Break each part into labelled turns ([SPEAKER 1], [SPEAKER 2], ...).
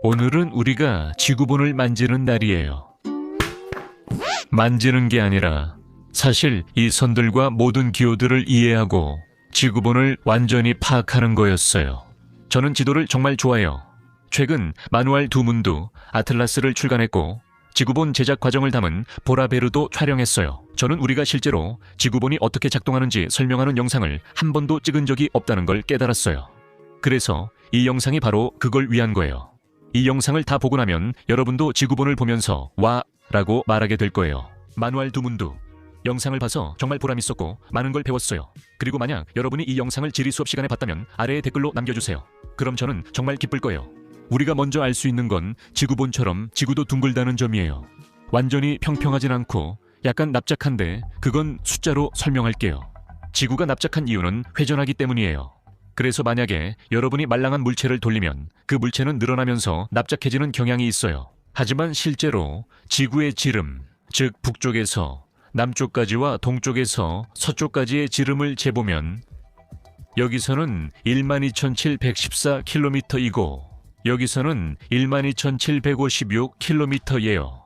[SPEAKER 1] 오늘은 우리가 지구본을 만지는 날이에요. 만지는 게 아니라 사실 이 선들과 모든 기호들을 이해하고 지구본을 완전히 파악하는 거였어요. 저는 지도를 정말 좋아해요. 최근 마누알 두문두, 아틀라스를 출간했고 지구본 제작 과정을 담은 보라베르도 촬영했어요. 저는 우리가 실제로 지구본이 어떻게 작동하는지 설명하는 영상을 한 번도 찍은 적이 없다는 걸 깨달았어요. 그래서 이 영상이 바로 그걸 위한 거예요. 이 영상을 다 보고 나면 여러분도 지구본을 보면서 와 라고 말하게 될 거예요. 마누알 두문두 영상을 봐서 정말 보람있었고 많은 걸 배웠어요. 그리고 만약 여러분이 이 영상을 지리 수업 시간에 봤다면 아래에 댓글로 남겨주세요. 그럼 저는 정말 기쁠 거예요. 우리가 먼저 알 수 있는 건 지구본처럼 지구도 둥글다는 점이에요. 완전히 평평하진 않고 약간 납작한데 그건 숫자로 설명할게요. 지구가 납작한 이유는 회전하기 때문이에요. 그래서 만약에 여러분이 말랑한 물체를 돌리면 그 물체는 늘어나면서 납작해지는 경향이 있어요. 하지만 실제로 지구의 지름, 즉 북쪽에서 남쪽까지와 동쪽에서 서쪽까지의 지름을 재보면 여기서는 12,714km이고 여기서는 12,756km예요.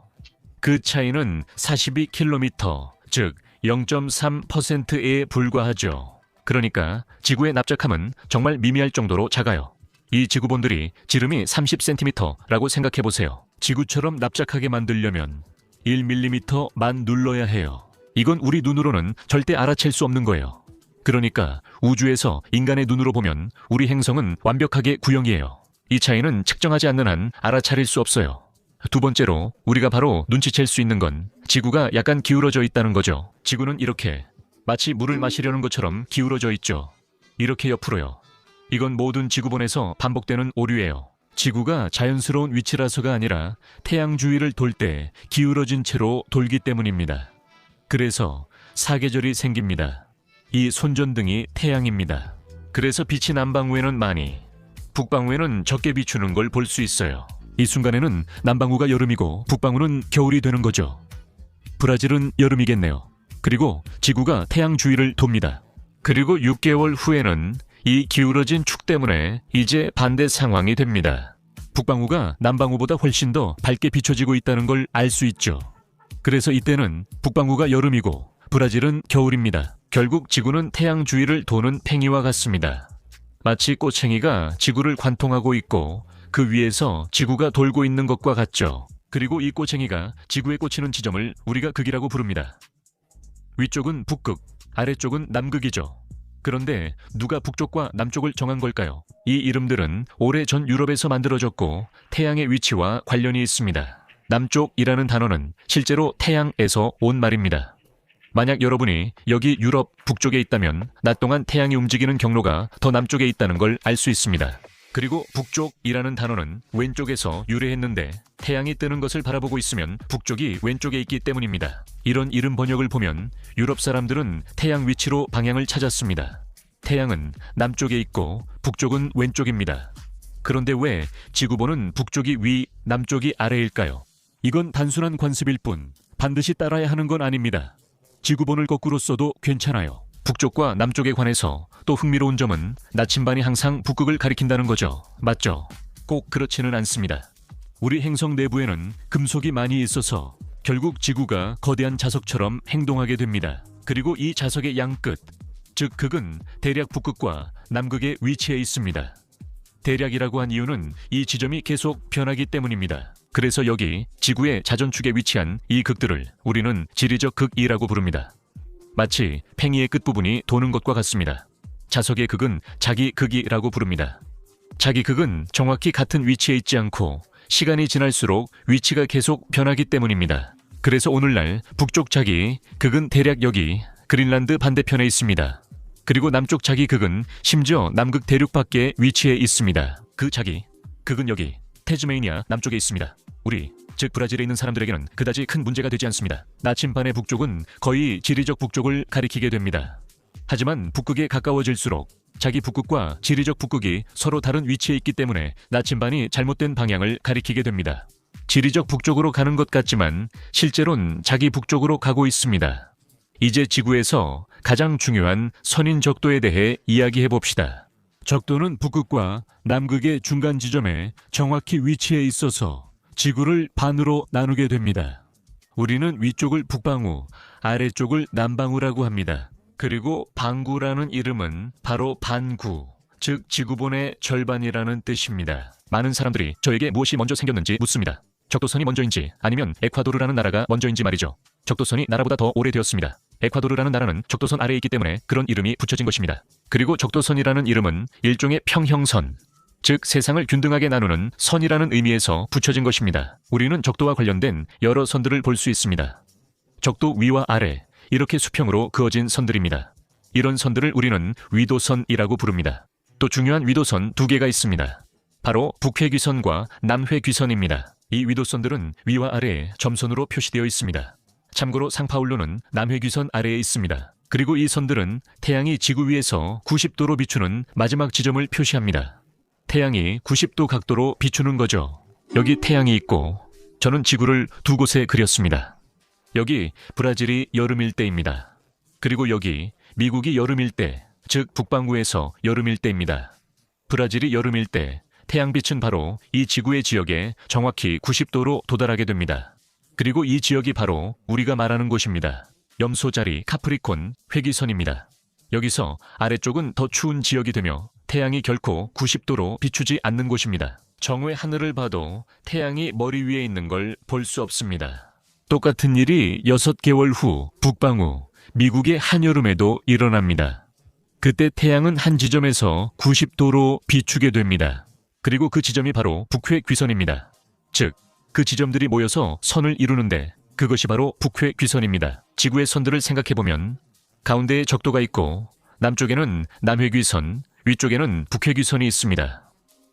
[SPEAKER 1] 그 차이는 42km, 즉 0.3%에 불과하죠. 그러니까 지구의 납작함은 정말 미미할 정도로 작아요. 이 지구본들이 지름이 30cm라고 생각해보세요. 지구처럼 납작하게 만들려면 1mm만 눌러야 해요. 이건 우리 눈으로는 절대 알아챌 수 없는 거예요. 그러니까 우주에서 인간의 눈으로 보면 우리 행성은 완벽하게 구형이에요. 이 차이는 측정하지 않는 한 알아차릴 수 없어요. 두 번째로 우리가 바로 눈치챌 수 있는 건 지구가 약간 기울어져 있다는 거죠. 지구는 이렇게 마치 물을 마시려는 것처럼 기울어져 있죠. 이렇게 옆으로요. 이건 모든 지구본에서 반복되는 오류예요. 지구가 자연스러운 위치라서가 아니라 태양 주위를 돌 때 기울어진 채로 돌기 때문입니다. 그래서 사계절이 생깁니다. 이 손전등이 태양입니다. 그래서 빛이 남방우에는 많이, 북방우에는 적게 비추는 걸 볼 수 있어요. 이 순간에는 남방우가 여름이고 북방우는 겨울이 되는 거죠. 브라질은 여름이겠네요. 그리고 지구가 태양 주위를 돕니다. 그리고 6개월 후에는 이 기울어진 축 때문에 이제 반대 상황이 됩니다. 북방우가 남방우보다 훨씬 더 밝게 비춰지고 있다는 걸 알 수 있죠. 그래서 이때는 북방우가 여름이고 브라질은 겨울입니다. 결국 지구는 태양 주위를 도는 팽이와 같습니다. 마치 꼬챙이가 지구를 관통하고 있고 그 위에서 지구가 돌고 있는 것과 같죠. 그리고 이 꼬챙이가 지구에 꽂히는 지점을 우리가 극이라고 부릅니다. 위쪽은 북극, 아래쪽은 남극이죠. 그런데 누가 북쪽과 남쪽을 정한 걸까요? 이 이름들은 오래전 유럽에서 만들어졌고 태양의 위치와 관련이 있습니다. 남쪽이라는 단어는 실제로 태양에서 온 말입니다. 만약 여러분이 여기 유럽 북쪽에 있다면 낮 동안 태양이 움직이는 경로가 더 남쪽에 있다는 걸 알 수 있습니다. 그리고 북쪽이라는 단어는 왼쪽에서 유래했는데 태양이 뜨는 것을 바라보고 있으면 북쪽이 왼쪽에 있기 때문입니다. 이런 이름 번역을 보면 유럽 사람들은 태양 위치로 방향을 찾았습니다. 태양은 남쪽에 있고 북쪽은 왼쪽입니다. 그런데 왜 지구본은 북쪽이 위, 남쪽이 아래일까요? 이건 단순한 관습일 뿐 반드시 따라야 하는 건 아닙니다. 지구본을 거꾸로 써도 괜찮아요. 북쪽과 남쪽에 관해서 또 흥미로운 점은 나침반이 항상 북극을 가리킨다는 거죠. 맞죠? 꼭 그렇지는 않습니다. 우리 행성 내부에는 금속이 많이 있어서 결국 지구가 거대한 자석처럼 행동하게 됩니다. 그리고 이 자석의 양끝, 즉 극은 대략 북극과 남극에 위치해 있습니다. 대략이라고 한 이유는 이 지점이 계속 변하기 때문입니다. 그래서 여기 지구의 자전축에 위치한 이 극들을 우리는 지리적 극이라고 부릅니다. 마치 팽이의 끝부분이 도는 것과 같습니다. 자석의 극은 자기 극이라고 부릅니다. 자기 극은 정확히 같은 위치에 있지 않고 시간이 지날수록 위치가 계속 변하기 때문입니다. 그래서 오늘날 북쪽 자기 극은 대략 여기 그린란드 반대편에 있습니다. 그리고 남쪽 자기 극은 심지어 남극 대륙 밖에 위치해 있습니다. 그 자기 극은 여기 태즈메이니아 남쪽에 있습니다. 우리 즉 브라질에 있는 사람들에게는 그다지 큰 문제가 되지 않습니다. 나침반의 북쪽은 거의 지리적 북쪽을 가리키게 됩니다. 하지만 북극에 가까워질수록 자기 북극과 지리적 북극이 서로 다른 위치에 있기 때문에 나침반이 잘못된 방향을 가리키게 됩니다. 지리적 북쪽으로 가는 것 같지만 실제로는 자기 북쪽으로 가고 있습니다. 이제 지구에서 가장 중요한 선인 적도에 대해 이야기해 봅시다. 적도는 북극과 남극의 중간 지점에 정확히 위치해 있어서 지구를 반으로 나누게 됩니다. 우리는 위쪽을 북방구, 아래쪽을 남방구라고 합니다. 그리고 방구라는 이름은 바로 반구, 즉 지구본의 절반이라는 뜻입니다. 많은 사람들이 저에게 무엇이 먼저 생겼는지 묻습니다. 적도선이 먼저인지 아니면 에콰도르라는 나라가 먼저인지 말이죠. 적도선이 나라보다 더 오래되었습니다. 에콰도르라는 나라는 적도선 아래에 있기 때문에 그런 이름이 붙여진 것입니다. 그리고 적도선이라는 이름은 일종의 평형선, 즉 세상을 균등하게 나누는 선이라는 의미에서 붙여진 것입니다. 우리는 적도와 관련된 여러 선들을 볼 수 있습니다. 적도 위와 아래, 이렇게 수평으로 그어진 선들입니다. 이런 선들을 우리는 위도선이라고 부릅니다. 또 중요한 위도선 두 개가 있습니다. 바로 북회귀선과 남회귀선입니다. 이 위도선들은 위와 아래에 점선으로 표시되어 있습니다. 참고로 상파울루는 남회귀선 아래에 있습니다. 그리고 이 선들은 태양이 지구 위에서 90도로 비추는 마지막 지점을 표시합니다. 태양이 90도 각도로 비추는 거죠. 여기 태양이 있고 저는 지구를 두 곳에 그렸습니다. 여기 브라질이 여름일 때입니다. 그리고 여기 미국이 여름일 때, 즉 북반구에서 여름일 때입니다. 브라질이 여름일 때 태양빛은 바로 이 지구의 지역에 정확히 90도로 도달하게 됩니다. 그리고 이 지역이 바로 우리가 말하는 곳입니다. 염소자리 카프리콘 회기선입니다. 여기서 아래쪽은 더 추운 지역이 되며 태양이 결코 90도로 비추지 않는 곳입니다. 정오의 하늘을 봐도 태양이 머리 위에 있는 걸 볼 수 없습니다. 똑같은 일이 6개월 후 북방구, 미국의 한여름에도 일어납니다. 그때 태양은 한 지점에서 90도로 비추게 됩니다. 그리고 그 지점이 바로 북회귀선입니다. 즉, 그 지점들이 모여서 선을 이루는데 그것이 바로 북회귀선입니다. 지구의 선들을 생각해보면 가운데에 적도가 있고 남쪽에는 남회귀선, 위쪽에는 북회귀선이 있습니다.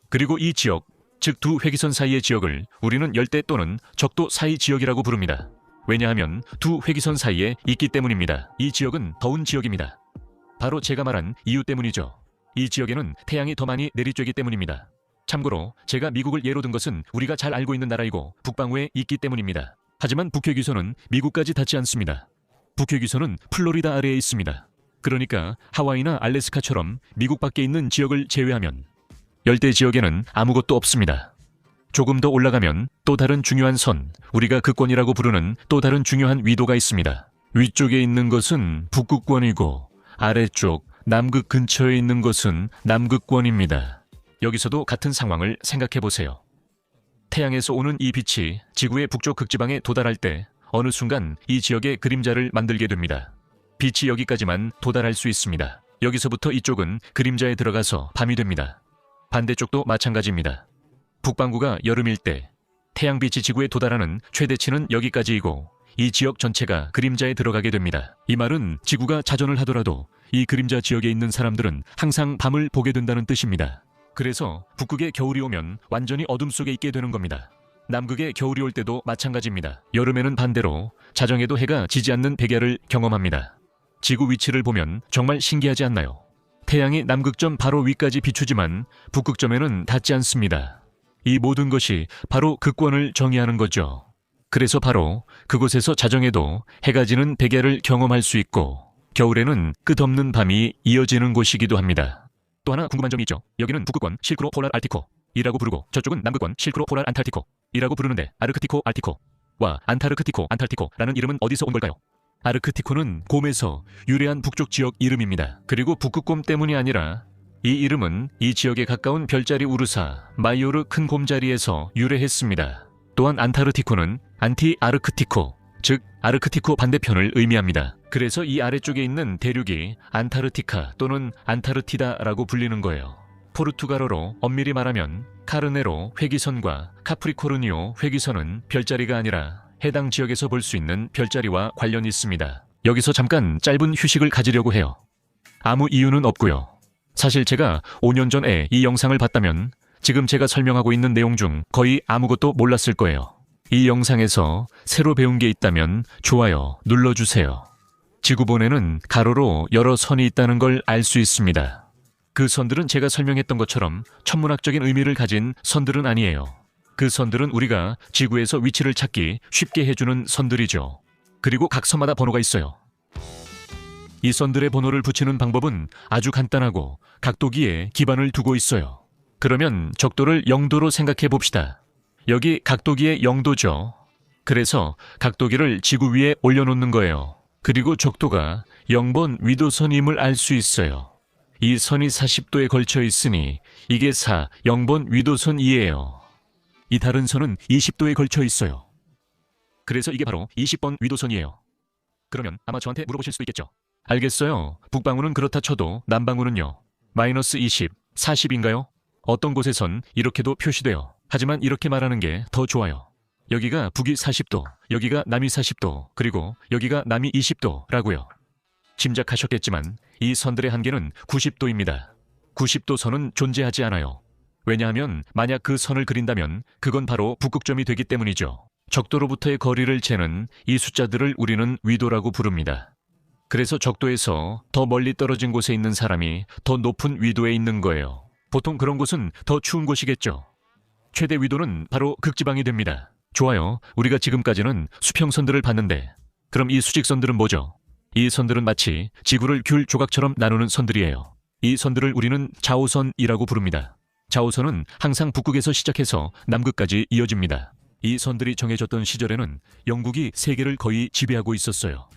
[SPEAKER 1] 그리고 이 지역, 즉 두 회귀선 사이의 지역을 우리는 열대 또는 적도 사이 지역이라고 부릅니다. 왜냐하면 두 회귀선 사이에 있기 때문입니다. 이 지역은 더운 지역입니다. 바로 제가 말한 이유 때문이죠. 이 지역에는 태양이 더 많이 내리쬐기 때문입니다. 참고로 제가 미국을 예로 든 것은 우리가 잘 알고 있는 나라이고 북방구에 있기 때문입니다. 하지만 북회귀선은 미국까지 닿지 않습니다. 북회귀선은 플로리다 아래에 있습니다. 그러니까 하와이나 알래스카처럼 미국 밖에 있는 지역을 제외하면 열대 지역에는 아무것도 없습니다. 조금 더 올라가면 또 다른 중요한 선, 우리가 극권이라고 부르는 또 다른 중요한 위도가 있습니다. 위쪽에 있는 것은 북극권이고 아래쪽 남극 근처에 있는 것은 남극권입니다. 여기서도 같은 상황을 생각해 보세요. 태양에서 오는 이 빛이 지구의 북쪽 극지방에 도달할 때 어느 순간 이 지역의 그림자를 만들게 됩니다. 빛이 여기까지만 도달할 수 있습니다. 여기서부터 이쪽은 그림자에 들어가서 밤이 됩니다. 반대쪽도 마찬가지입니다. 북반구가 여름일 때 태양빛이 지구에 도달하는 최대치는 여기까지이고 이 지역 전체가 그림자에 들어가게 됩니다. 이 말은 지구가 자전을 하더라도 이 그림자 지역에 있는 사람들은 항상 밤을 보게 된다는 뜻입니다. 그래서 북극에 겨울이 오면 완전히 어둠 속에 있게 되는 겁니다. 남극에 겨울이 올 때도 마찬가지입니다. 여름에는 반대로 자정에도 해가 지지 않는 백야를 경험합니다. 지구 위치를 보면 정말 신기하지 않나요? 태양이 남극점 바로 위까지 비추지만 북극점에는 닿지 않습니다. 이 모든 것이 바로 극권을 정의하는 거죠. 그래서 바로 그곳에서 자정에도 해가 지는 백야를 경험할 수 있고 겨울에는 끝없는 밤이 이어지는 곳이기도 합니다. 또 하나 궁금한 점이 있죠. 여기는 북극권 실크로 폴라 알티코 이라고 부르고 저쪽은 남극권 실크로 폴라 안타르티코 이라고 부르는데 아르크티코 알티코와 안타르크티코 안타르티코라는 이름은 어디서 온 걸까요? 아르크티코는 곰에서 유래한 북쪽 지역 이름입니다. 그리고 북극곰 때문이 아니라 이 이름은 이 지역에 가까운 별자리 우르사 마이오르 큰 곰자리에서 유래했습니다. 또한 안타르티코는 안티아르크티코, 즉 아르크티코 반대편을 의미합니다. 그래서 이 아래쪽에 있는 대륙이 안타르티카 또는 안타르티다라고 불리는 거예요. 포르투갈어로 엄밀히 말하면 카르네로 회기선과 카프리코르니오 회기선은 별자리가 아니라 해당 지역에서 볼 수 있는 별자리와 관련이 있습니다. 여기서 잠깐 짧은 휴식을 가지려고 해요. 아무 이유는 없고요. 사실 제가 5년 전에 이 영상을 봤다면 지금 제가 설명하고 있는 내용 중 거의 아무것도 몰랐을 거예요. 이 영상에서 새로 배운 게 있다면 좋아요 눌러주세요. 지구본에는 가로로 여러 선이 있다는 걸 알 수 있습니다. 그 선들은 제가 설명했던 것처럼 천문학적인 의미를 가진 선들은 아니에요. 그 선들은 우리가 지구에서 위치를 찾기 쉽게 해주는 선들이죠. 그리고 각 선마다 번호가 있어요. 이 선들의 번호를 붙이는 방법은 아주 간단하고 각도기에 기반을 두고 있어요. 그러면 적도를 0도로 생각해 봅시다. 여기 각도기의 0도죠. 그래서 각도기를 지구 위에 올려놓는 거예요. 그리고 적도가 0번 위도선임을 알 수 있어요. 이 선이 40도에 걸쳐 있으니 이게 0번 위도선이에요. 이 다른 선은 20도에 걸쳐 있어요. 그래서 이게 바로 20번 위도선이에요. 그러면 아마 저한테 물어보실 수도 있겠죠. 알겠어요. 북방구는 그렇다 쳐도 남방구는요. 마이너스 20, 40인가요? 어떤 곳에선 이렇게도 표시돼요. 하지만 이렇게 말하는 게 더 좋아요. 여기가 북이 40도, 여기가 남이 40도, 그리고 여기가 남이 20도라고요. 짐작하셨겠지만 이 선들의 한계는 90도입니다. 90도 선은 존재하지 않아요. 왜냐하면 만약 그 선을 그린다면 그건 바로 북극점이 되기 때문이죠. 적도로부터의 거리를 재는 이 숫자들을 우리는 위도라고 부릅니다. 그래서 적도에서 더 멀리 떨어진 곳에 있는 사람이 더 높은 위도에 있는 거예요. 보통 그런 곳은 더 추운 곳이겠죠. 최대 위도는 바로 극지방이 됩니다. 좋아요. 우리가 지금까지는 수평선들을 봤는데 그럼 이 수직선들은 뭐죠? 이 선들은 마치 지구를 귤 조각처럼 나누는 선들이에요. 이 선들을 우리는 좌우선이라고 부릅니다. 좌우선은 항상 북극에서 시작해서 남극까지 이어집니다. 이 선들이 정해졌던 시절에는 영국이 세계를 거의 지배하고 있었어요.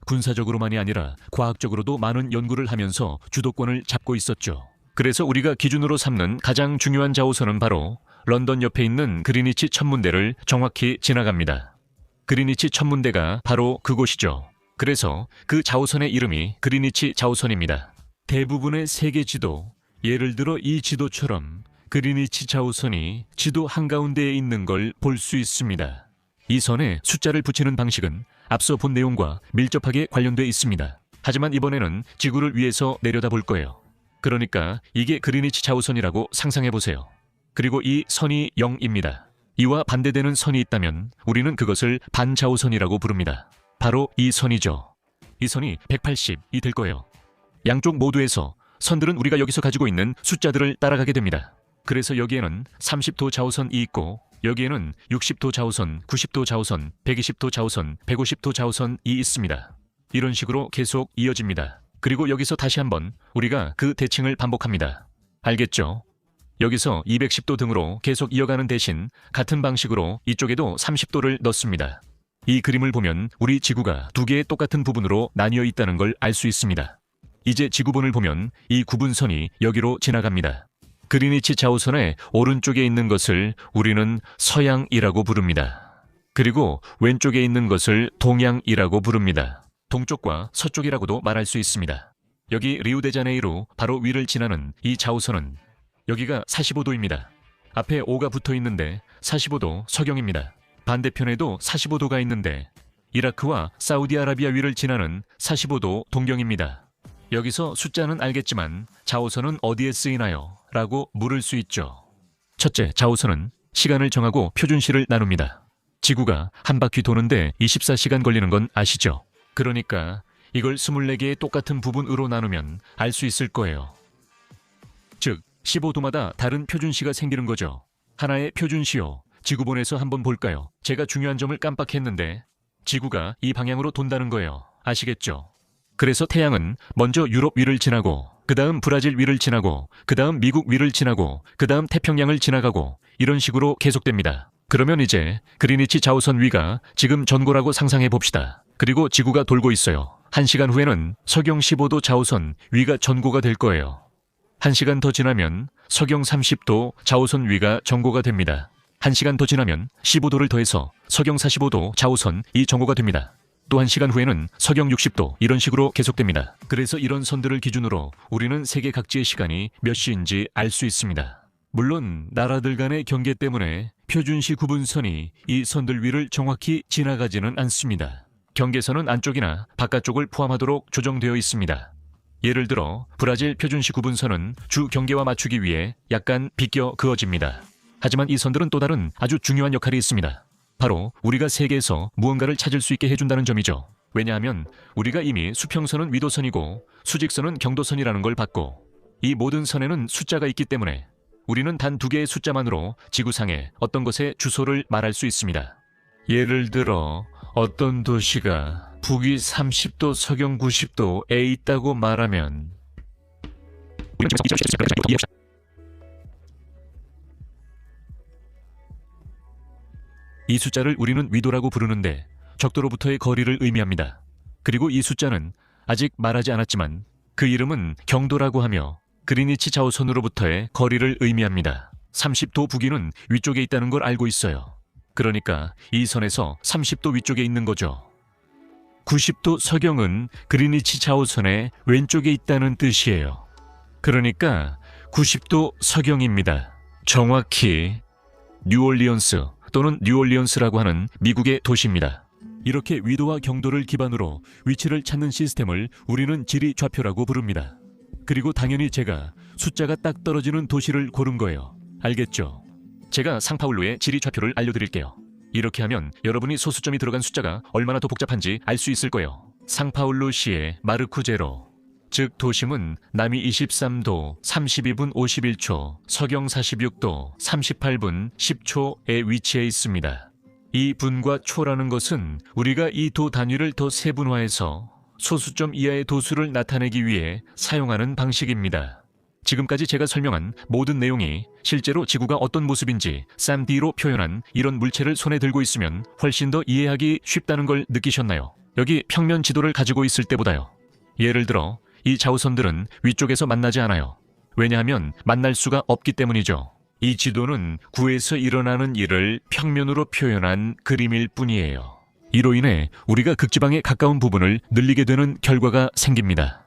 [SPEAKER 1] 군사적으로만이 아니라 과학적으로도 많은 연구를 하면서 주도권을 잡고 있었죠. 그래서 우리가 기준으로 삼는 가장 중요한 좌우선은 바로 런던 옆에 있는 그리니치 천문대를 정확히 지나갑니다. 그리니치 천문대가 바로 그곳이죠. 그래서 그 좌우선의 이름이 그리니치 좌우선입니다. 대부분의 세계 지도, 예를 들어 이 지도처럼 그리니치 좌우선이 지도 한가운데에 있는 걸 볼 수 있습니다. 이 선에 숫자를 붙이는 방식은 앞서 본 내용과 밀접하게 관련돼 있습니다. 하지만 이번에는 지구를 위에서 내려다볼 거예요. 그러니까 이게 그리니치 좌우선이라고 상상해 보세요. 그리고 이 선이 0입니다. 이와 반대되는 선이 있다면 우리는 그것을 반좌우선이라고 부릅니다. 바로 이 선이죠. 이 선이 180이 될 거예요. 양쪽 모두에서 선들은 우리가 여기서 가지고 있는 숫자들을 따라가게 됩니다. 그래서 여기에는 30도 좌우선이 있고 여기에는 60도 좌우선, 90도 좌우선, 120도 좌우선, 150도 좌우선이 있습니다. 이런 식으로 계속 이어집니다. 그리고 여기서 다시 한번 우리가 그 대칭을 반복합니다. 알겠죠? 여기서 210도 등으로 계속 이어가는 대신 같은 방식으로 이쪽에도 30도를 넣습니다. 이 그림을 보면 우리 지구가 두 개의 똑같은 부분으로 나뉘어 있다는 걸 알 수 있습니다. 이제 지구본을 보면 이 구분선이 여기로 지나갑니다. 그리니치 좌우선의 오른쪽에 있는 것을 우리는 서양이라고 부릅니다. 그리고 왼쪽에 있는 것을 동양이라고 부릅니다. 동쪽과 서쪽이라고도 말할 수 있습니다. 여기 리우데자네이루 바로 위를 지나는 이 좌우선은 여기가 45도입니다. 앞에 5가 붙어 있는데 45도 서경입니다. 반대편에도 45도가 있는데 이라크와 사우디아라비아 위를 지나는 45도 동경입니다. 여기서 숫자는 알겠지만 좌우선은 어디에 쓰이나요? 라고 물을 수 있죠. 첫째, 좌우선은 시간을 정하고 표준시를 나눕니다. 지구가 한 바퀴 도는데 24시간 걸리는 건 아시죠? 그러니까 이걸 24개의 똑같은 부분으로 나누면 알 수 있을 거예요. 즉 15도마다 다른 표준시가 생기는 거죠. 하나의 표준시요. 지구본에서 한번 볼까요? 제가 중요한 점을 깜빡했는데 지구가 이 방향으로 돈다는 거예요. 아시겠죠? 그래서 태양은 먼저 유럽 위를 지나고 그 다음 브라질 위를 지나고 그 다음 미국 위를 지나고 그 다음 태평양을 지나가고 이런 식으로 계속됩니다. 그러면 이제 그리니치 좌우선 위가 지금 전고라고 상상해 봅시다. 그리고 지구가 돌고 있어요. 1시간 후에는 서경 15도 좌우선 위가 전고가 될 거예요. 1시간 더 지나면 서경 30도 좌우선 위가 전고가 됩니다. 1시간 더 지나면 15도를 더해서 서경 45도 좌우선 이 전고가 됩니다. 또 1시간 후에는 서경 60도 이런 식으로 계속됩니다. 그래서 이런 선들을 기준으로 우리는 세계 각지의 시간이 몇 시인지 알 수 있습니다. 물론 나라들 간의 경계 때문에 표준시 구분선이 이 선들 위를 정확히 지나가지는 않습니다. 경계선은 안쪽이나 바깥쪽을 포함하도록 조정되어 있습니다. 예를 들어 브라질 표준시 구분선은 주 경계와 맞추기 위해 약간 비껴 그어집니다. 하지만 이 선들은 또 다른 아주 중요한 역할이 있습니다. 바로 우리가 세계에서 무언가를 찾을 수 있게 해준다는 점이죠. 왜냐하면 우리가 이미 수평선은 위도선이고 수직선은 경도선이라는 걸 봤고 이 모든 선에는 숫자가 있기 때문에 우리는 단 2개의 숫자만으로 지구상의 어떤 것의 주소를 말할 수 있습니다. 예를 들어 어떤 도시가 북위 30도, 서경 90도에 있다고 말하면 이 숫자를 우리는 위도라고 부르는데 적도로부터의 거리를 의미합니다. 그리고 이 숫자는 아직 말하지 않았지만 그 이름은 경도라고 하며 그리니치 자오선으로부터의 거리를 의미합니다. 30도 북위는 위쪽에 있다는 걸 알고 있어요. 그러니까 이 선에서 30도 위쪽에 있는 거죠. 90도 서경은 그리니치 자오선의 왼쪽에 있다는 뜻이에요. 그러니까 90도 서경입니다. 정확히 뉴올리언스 또는 뉴올리언스라고 하는 미국의 도시입니다. 이렇게 위도와 경도를 기반으로 위치를 찾는 시스템을 우리는 지리좌표라고 부릅니다. 그리고 당연히 제가 숫자가 딱 떨어지는 도시를 고른 거예요. 알겠죠? 제가 상파울루의 지리좌표를 알려드릴게요. 이렇게 하면 여러분이 소수점이 들어간 숫자가 얼마나 더 복잡한지 알 수 있을 거예요. 상파울루시의 마르쿠제로, 즉 도심은 남위 23도 32분 51초, 서경 46도 38분 10초에 위치해 있습니다. 이 분과 초라는 것은 우리가 이 도 단위를 더 세분화해서 소수점 이하의 도수를 나타내기 위해 사용하는 방식입니다. 지금까지 제가 설명한 모든 내용이 실제로 지구가 어떤 모습인지 3D로 표현한 이런 물체를 손에 들고 있으면 훨씬 더 이해하기 쉽다는 걸 느끼셨나요? 여기 평면 지도를 가지고 있을 때보다요. 예를 들어 이 자우선들은 위쪽에서 만나지 않아요. 왜냐하면 만날 수가 없기 때문이죠. 이 지도는 구에서 일어나는 일을 평면으로 표현한 그림일 뿐이에요. 이로 인해 우리가 극지방에 가까운 부분을 늘리게 되는 결과가 생깁니다.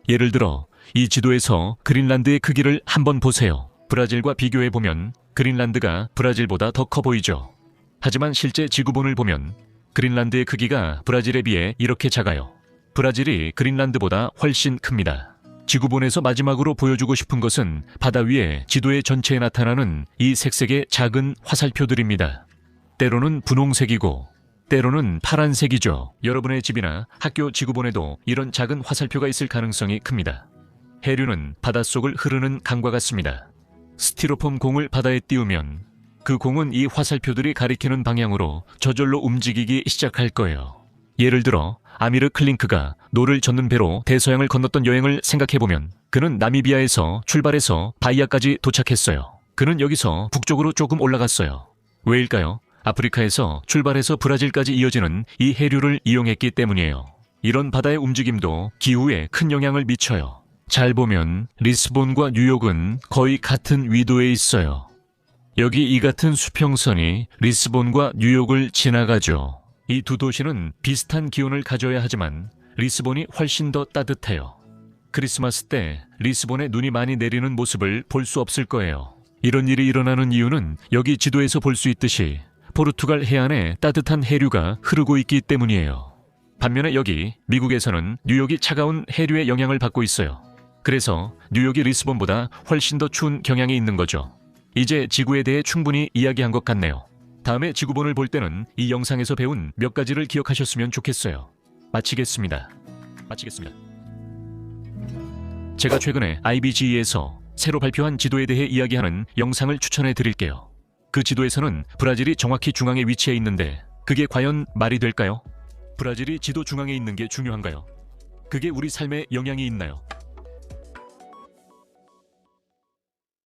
[SPEAKER 1] 예를 들어 이 지도에서 그린란드의 크기를 한번 보세요. 브라질과 비교해보면 그린란드가 브라질보다 더 커 보이죠. 하지만 실제 지구본을 보면 그린란드의 크기가 브라질에 비해 이렇게 작아요. 브라질이 그린란드보다 훨씬 큽니다. 지구본에서 마지막으로 보여주고 싶은 것은 바다 위에 지도의 전체에 나타나는 이 색색의 작은 화살표들입니다. 때로는 분홍색이고 때로는 파란색이죠. 여러분의 집이나 학교 지구본에도 이런 작은 화살표가 있을 가능성이 큽니다. 해류는 바닷속을 흐르는 강과 같습니다. 스티로폼 공을 바다에 띄우면 그 공은 이 화살표들이 가리키는 방향으로 저절로 움직이기 시작할 거예요. 예를 들어 아미르 클링크가 노를 젓는 배로 대서양을 건넜던 여행을 생각해보면 그는 나미비아에서 출발해서 바이아까지 도착했어요. 그는 여기서 북쪽으로 조금 올라갔어요. 왜일까요? 아프리카에서 출발해서 브라질까지 이어지는 이 해류를 이용했기 때문이에요. 이런 바다의 움직임도 기후에 큰 영향을 미쳐요. 잘 보면 리스본과 뉴욕은 거의 같은 위도에 있어요. 여기 이 같은 수평선이 리스본과 뉴욕을 지나가죠. 이 두 도시는 비슷한 기온을 가져야 하지만 리스본이 훨씬 더 따뜻해요. 크리스마스 때 리스본에 눈이 많이 내리는 모습을 볼 수 없을 거예요. 이런 일이 일어나는 이유는 여기 지도에서 볼 수 있듯이 포르투갈 해안에 따뜻한 해류가 흐르고 있기 때문이에요. 반면에 여기 미국에서는 뉴욕이 차가운 해류의 영향을 받고 있어요. 그래서 뉴욕이 리스본보다 훨씬 더 추운 경향이 있는 거죠. 이제 지구에 대해 충분히 이야기한 것 같네요. 다음에 지구본을 볼 때는 이 영상에서 배운 몇 가지를 기억하셨으면 좋겠어요. 마치겠습니다. 제가 최근에 IBGE에서 새로 발표한 지도에 대해 이야기하는 영상을 추천해 드릴게요. 그 지도에서는 브라질이 정확히 중앙에 위치해 있는데 그게 과연 말이 될까요? 브라질이 지도 중앙에 있는 게 중요한가요? 그게 우리 삶에 영향이 있나요?